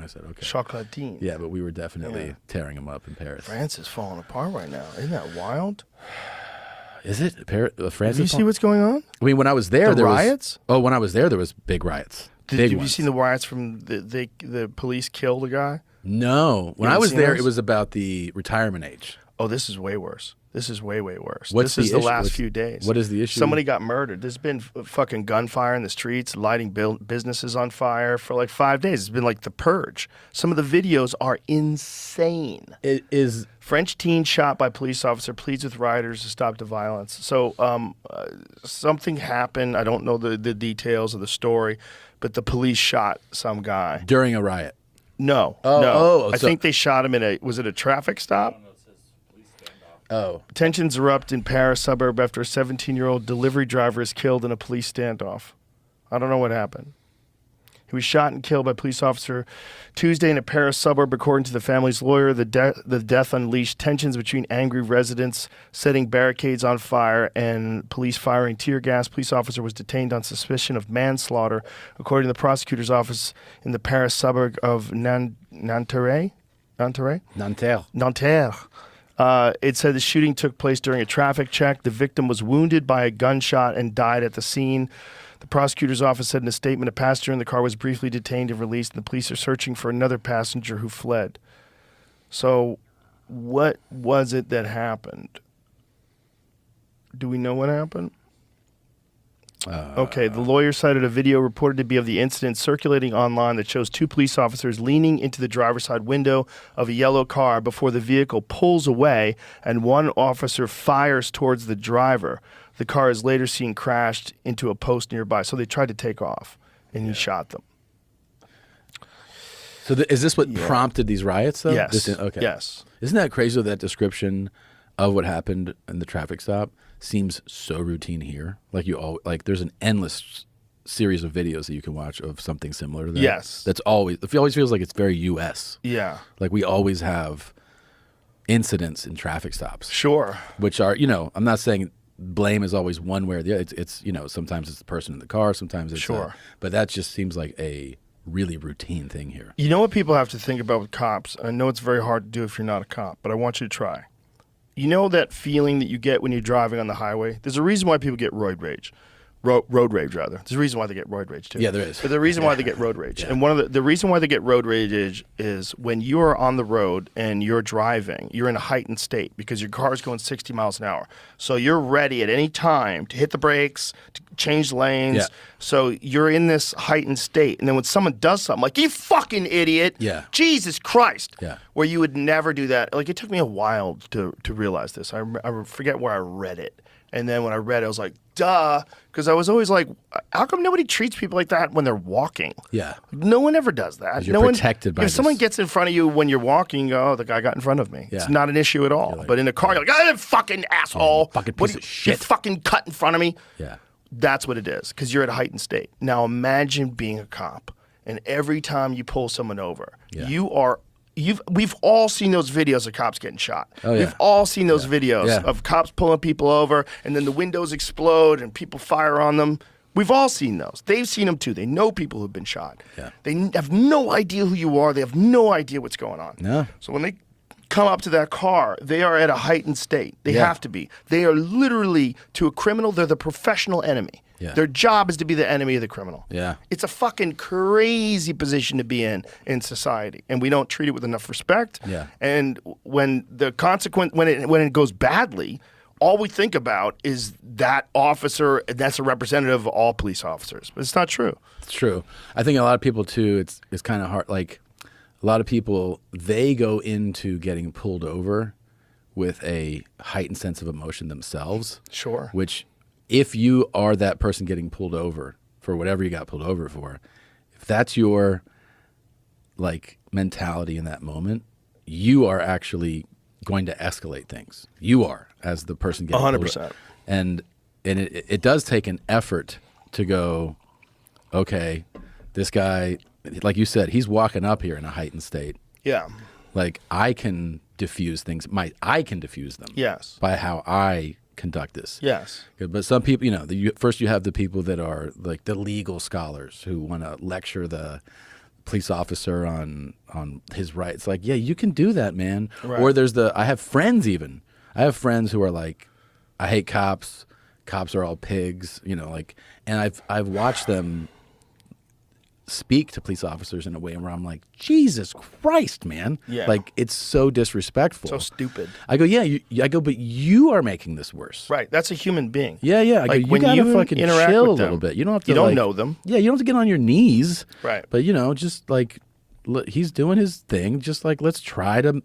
I said, okay. Chocolatine. Yeah, but we were definitely tearing them up in Paris. France is falling apart right now. Isn't that wild? Is it? France? Do you see what's going on? I mean, when I was there, The riots? When I was there was big riots. Have you seen the riots from the police killed a guy? No. When I was there, it was about the retirement age. Oh, this is way worse. This is way, way worse. What's this is the issue? last few days. What is the issue? Somebody got murdered. There's been fucking gunfire in the streets, lighting businesses on fire for like 5 days. It's been like the purge. Some of the videos are insane. It is. French teen shot by police officer pleads with rioters to stop the violence. So something happened. I don't know the details of the story, but the police shot some guy. During a riot? No. I think they shot him in was it a traffic stop? Oh. Tensions erupt in Paris suburb after a 17-year-old delivery driver is killed in a police standoff. I don't know what happened. He was shot and killed by a police officer Tuesday in a Paris suburb, according to the family's lawyer. The death unleashed tensions between angry residents, setting barricades on fire, and police firing tear gas. Police officer was detained on suspicion of manslaughter, according to the prosecutor's office in the Paris suburb of Nanterre. It said the shooting took place during a traffic check. The victim was wounded by a gunshot and died at the scene. The prosecutor's office said in a statement a passenger in the car was briefly detained and released, and the police are searching for another passenger who fled. So what was it that happened? Do we know what happened? Okay, the lawyer cited a video reported to be of the incident circulating online that shows two police officers leaning into the driver's side window of a yellow car before the vehicle pulls away and one officer fires towards the driver. The car is later seen crashed into a post nearby. So they tried to take off, and he shot them. So is this what prompted these riots, though? Yes. Okay. Yes. Isn't that crazy that description of what happened in the traffic stop seems so routine here? Like there's an endless series of videos that you can watch of something similar to that. Yes. It always feels like it's very U.S. Yeah. Like we always have incidents in traffic stops. Sure. Which are, I'm not saying blame is always one way or the other. It's sometimes it's the person in the car, sometimes it's but that just seems like a really routine thing here. You know what people have to think about with cops? I know it's very hard to do if you're not a cop, but I want you to try. You know that feeling that you get when you're driving on the highway? There's a reason why people get road rage. Road rage, rather. There's a reason why they get road rage, too. Yeah, there is. But the reason why they get road rage. And one of the reason why they get road rage is when you're on the road and you're driving, you're in a heightened state because your car is going 60 miles an hour. So you're ready at any time to hit the brakes, to change lanes. Yeah. So you're in this heightened state. And then when someone does something like, you fucking idiot, Jesus Christ, where you would never do that. Like, it took me a while to realize this. I forget where I read it. And then when I read it, I was like, duh, because I was always like, how come nobody treats people like that when they're walking? Yeah. No one ever does that. You're protected by If someone gets in front of you when you're walking, you go, oh, the guy got in front of me. Yeah. It's not an issue at all. Like, but in a car, you're like, oh, fucking asshole. Fucking piece of shit. You fucking cut in front of me. Yeah. That's what it is, because you're at a heightened state. Now imagine being a cop, and every time you pull someone over, we've all seen those videos of cops getting shot. Oh, yeah. We've all seen those videos of cops pulling people over, and then the windows explode and people fire on them. We've all seen those. They've seen them too. They know people who've been shot. Yeah. They have no idea who you are. They have no idea what's going on. No. So when they come up to that car, they are at a heightened state. They have to be. They are literally, to a criminal, they're the professional enemy. Yeah. Their job is to be the enemy of the criminal. Yeah. It's a fucking crazy position to be in society, and we don't treat it with enough respect. Yeah. And when the consequence, when it goes badly, all we think about is that officer, and that's a representative of all police officers. But it's not true. It's true. I think a lot of people too. It's kind of hard. Like a lot of people, they go into getting pulled over with a heightened sense of emotion themselves. Sure. Which, if you are that person getting pulled over for whatever you got pulled over for, if that's your like mentality in that moment, you are actually going to escalate things. You are, as the person getting 100%. Pulled over. And it does take an effort to go, okay, this guy, like you said, he's walking up here in a heightened state. Yeah. Like I can diffuse things. I can diffuse them. Yes. By how I conduct this. Yes. But some people, first you have the people that are like the legal scholars who want to lecture the police officer on his rights. Like, yeah, you can do that, man. Right. Or there's I have friends even. I have friends who are like, I hate cops. Cops are all pigs, you know, like, and I've watched them speak to police officers in a way where I'm like, Jesus Christ, man. Yeah. Like, it's so disrespectful. So stupid. I go, yeah, I go, but you are making this worse. Right. That's a human being. Yeah, yeah. I Like, go, you when gotta you fucking interact chill a with them, little bit. You don't have to. You don't like, know them. Yeah, you don't have to get on your knees. Right. But you know, just like he's doing his thing. Just like let's try to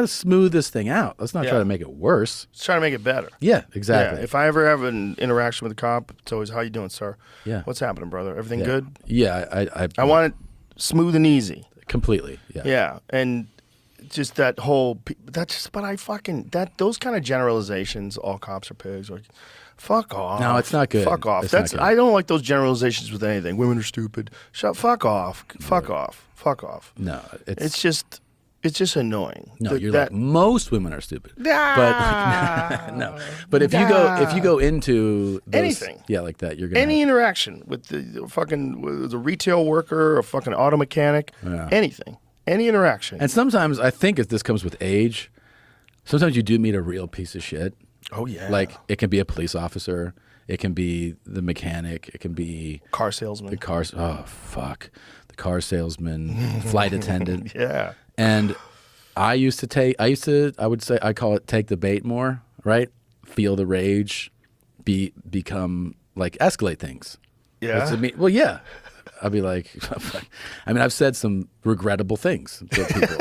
smooth this thing out. Let's not try Yeah. to make it worse. Let's try to make it better. Yeah, exactly. Yeah. If I ever have an interaction with a cop, it's always, how you doing, sir? Yeah. What's happening, brother? Everything Yeah. good? Yeah, I want it smooth and easy. completely. Yeah. Yeah. And just that whole, those kind of generalizations, all cops are pigs, like, fuck off. No, it's not good. Fuck off. It's not good. I don't like those generalizations with anything. Women are stupid. Fuck off. Fuck off. Fuck off. No, It's just annoying. no. You're like, most women are stupid. But like, no. But if you go into those, Anything. yeah, like that, you're gonna Any interaction with the retail worker, a fucking auto mechanic, Yeah. anything, any interaction. And sometimes I think this comes with age. Sometimes you do meet a real piece of shit. oh yeah, Like it can be a police officer, it can be the mechanic, it can be car salesman. the car. Oh fuck, the car salesman, flight attendant. Yeah, And I would say I call it take the bait more, right? Feel the rage, become like escalate things. yeah. That's what I mean. Well, yeah. I'd be like, I mean, I've said some regrettable things to people,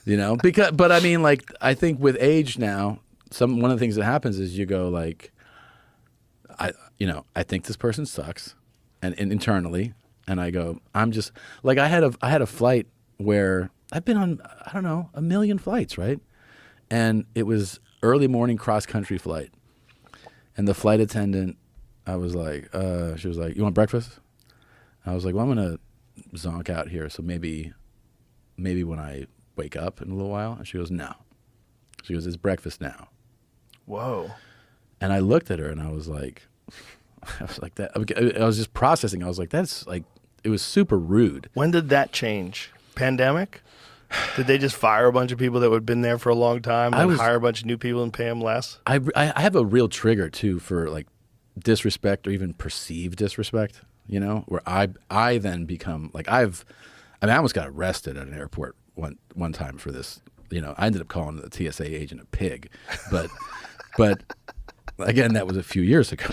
you know, but I mean, like, I think with age now, one of the things that happens is you go like, I think this person sucks, and internally, and I go, I'm just like, I had a flight where I've been on, I don't know, 1 million flights, right? And it was early morning cross country flight, and the flight attendant, I was like, she was like, you want breakfast? I was like, well, I'm going to zonk out here, so maybe when I wake up in a little while. And she goes, no. She goes, it's breakfast now. Whoa. And I looked at her and I was like that. I was just processing. I was like, that's like, it was super rude. When did that change? Pandemic? Did they just fire a bunch of people that had been there for a long time and hire a bunch of new people and pay them less? I have a real trigger too for like disrespect or even perceived disrespect. You know, where I then become like I almost got arrested at an airport one time for this. You know, I ended up calling the TSA agent a pig, but again, that was a few years ago.